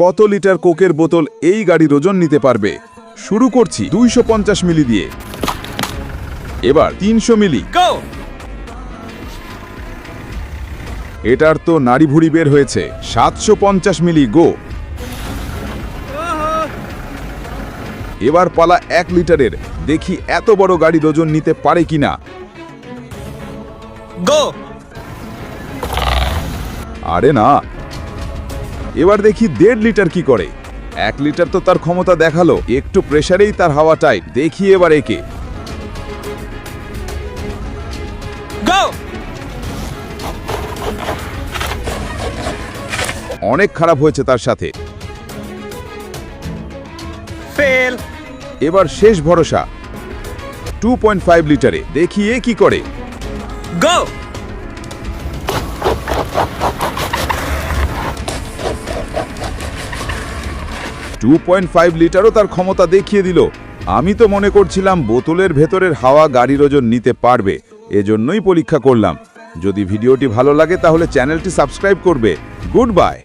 কত লিটার কোকের বোতল এই গাড়ির ওজন নিতে পারবে? শুরু করছি 250 মিলি দিয়ে। এবার 300 মিলি। এটার তো নাড়ি ভুড়ি বের হয়েছে। 750 মিলি গো। এবার পালা 1 লিটারের। দেখি এত বড় গাড়ির ওজন নিতে পারে কিনা। গো। আরে না, এবার দেখি 1.5 লিটার কি করে। 1 লিটার তো তার ক্ষমতা দেখালো, একটু প্রেসারেই তার হাওয়া টাইট। দেখি এবার একে। গো। অনেক খারাপ হয়েছে তার সাথে। ফেল। এবার শেষ ভরসা 2.5 লিটারে। দেখি এ কি করে। গো। 2.5 লিটারও তার ক্ষমতা দেখিয়ে দিল। আমি তো মনে করছিলাম বোতলের ভেতরের হাওয়া গাড়ির ওজন নিতে পারবে, এজন্যই পরীক্ষা করলাম। যদি ভিডিওটি ভালো লাগে তাহলে চ্যানেলটি সাবস্ক্রাইব করবে। Good bye.